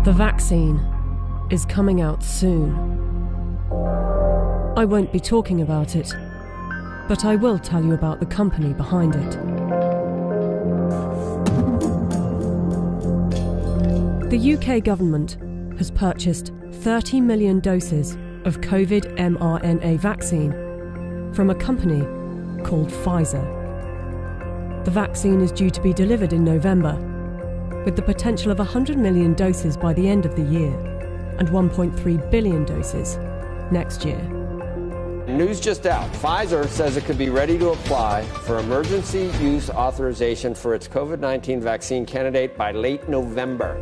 The vaccine is coming out soon. I won't be talking about it, but I will tell you about the company behind it. The UK government has purchased 30 million doses of COVID mRNA vaccine from a company called Pfizer. The vaccine is due to be delivered in November, with the potential of 100 million doses by the end of the year and 1.3 billion doses next year. News just out. Pfizer says it could be ready to apply for emergency use authorization for its COVID-19 vaccine candidate by late November.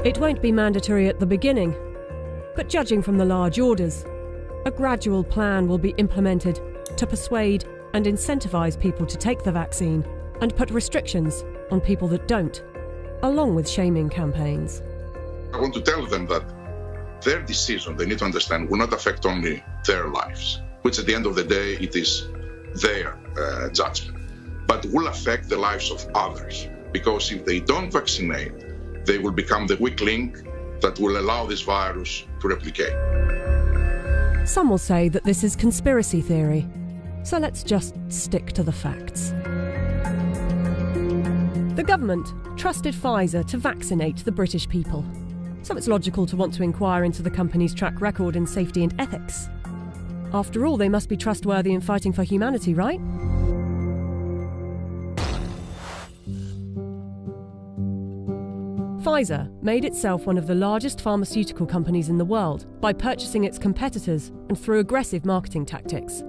It won't be mandatory at the beginning, but judging from the large orders, a gradual plan will be implemented to persuade and incentivize people to take the vaccine and put restrictions on people that don't, along with shaming campaigns. I want to tell them that their decision, they need to understand, will not affect only their lives, which at the end of the day, it is their judgment, but will affect the lives of others. Because if they don't vaccinate, they will become the weak link that will allow this virus to replicate. Some will say that this is conspiracy theory, so let's just stick to the facts. The government trusted Pfizer to vaccinate the British people, so it's logical to want to inquire into the company's track record in safety and ethics. After all, they must be trustworthy in fighting for humanity, right? Pfizer made itself one of the largest pharmaceutical companies in the world by purchasing its competitors and through aggressive marketing tactics.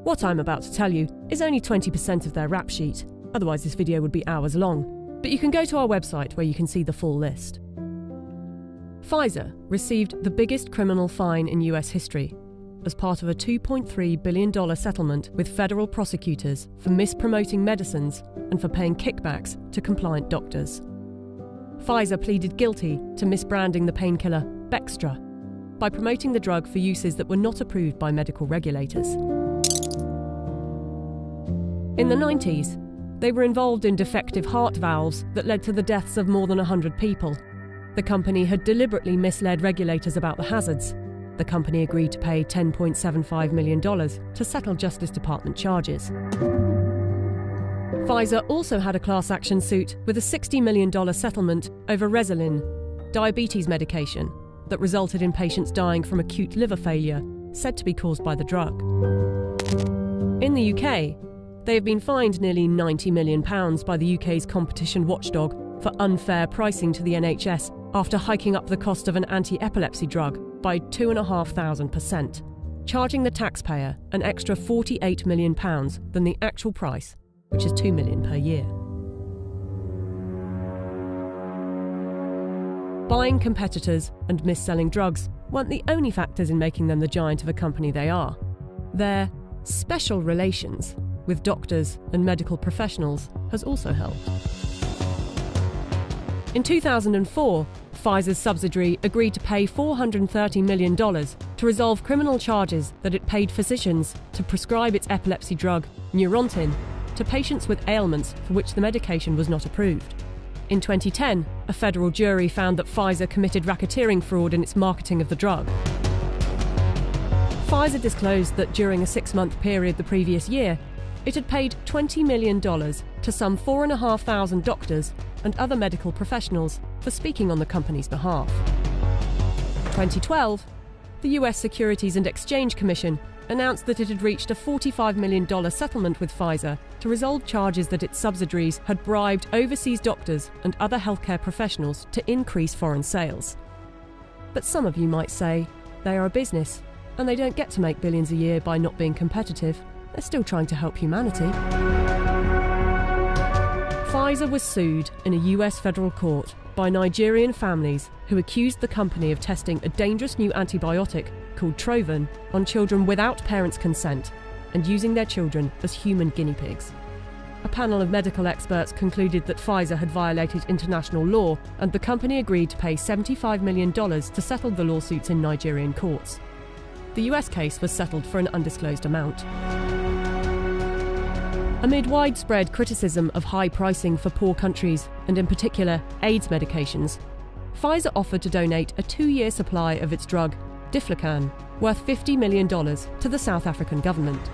What I'm about to tell you is only 20% of their rap sheet, otherwise this video would be hours long, but you can go to our website where you can see the full list. Pfizer received the biggest criminal fine in US history as part of a $2.3 billion settlement with federal prosecutors for mispromoting medicines and for paying kickbacks to compliant doctors. Pfizer pleaded guilty to misbranding the painkiller Bextra by promoting the drug for uses that were not approved by medical regulators. In the 90s, they were involved in defective heart valves that led to the deaths of more than 100 people. The company had deliberately misled regulators about the hazards. The company agreed to pay $10.75 million to settle Justice Department charges. Pfizer also had a class action suit with a $60 million settlement over Resolin, diabetes medication, that resulted in patients dying from acute liver failure, said to be caused by the drug. In the UK, they have been fined nearly £90 million by the UK's competition watchdog for unfair pricing to the NHS after hiking up the cost of an anti-epilepsy drug by 2,500%, charging the taxpayer an extra £48 million than the actual price, which is $2 million per year. Buying competitors and mis-selling drugs weren't the only factors in making them the giant of a company they are. Their special relations with doctors and medical professionals has also helped. In 2004, Pfizer's subsidiary agreed to pay $430 million to resolve criminal charges that it paid physicians to prescribe its epilepsy drug, Neurontin, to patients with ailments for which the medication was not approved. In 2010, a federal jury found that Pfizer committed racketeering fraud in its marketing of the drug. Pfizer disclosed that during a 6-month period the previous year, it had paid $20 million to some 4,500 doctors and other medical professionals for speaking on the company's behalf. In 2012, the US Securities and Exchange Commission announced that it had reached a $45 million settlement with Pfizer to resolve charges that its subsidiaries had bribed overseas doctors and other healthcare professionals to increase foreign sales. But some of you might say they are a business and they don't get to make billions a year by not being competitive. They're still trying to help humanity. Pfizer was sued in a US federal court by Nigerian families who accused the company of testing a dangerous new antibiotic called Trovan on children without parents' consent and using their children as human guinea pigs. A panel of medical experts concluded that Pfizer had violated international law, and the company agreed to pay $75 million to settle the lawsuits in Nigerian courts. The US case was settled for an undisclosed amount. Amid widespread criticism of high pricing for poor countries, and in particular AIDS medications, Pfizer offered to donate a 2-year supply of its drug, Diflucan, worth $50 million to the South African government.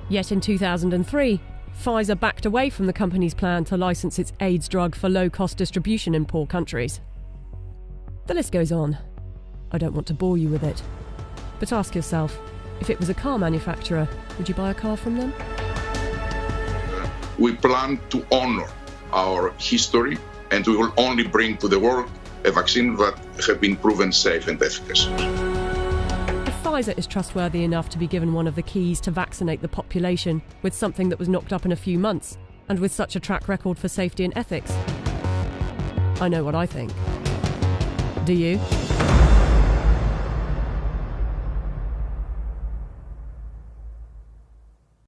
Yet in 2003, Pfizer backed away from the company's plan to license its AIDS drug for low-cost distribution in poor countries. The list goes on. I don't want to bore you with it. But ask yourself, if it was a car manufacturer, would you buy a car from them? We plan to honor our history, and we will only bring to the world a vaccine that have been proven safe and efficacious. If Pfizer is trustworthy enough to be given one of the keys to vaccinate the population with something that was knocked up in a few months, and with such a track record for safety and ethics, I know what I think. Do you?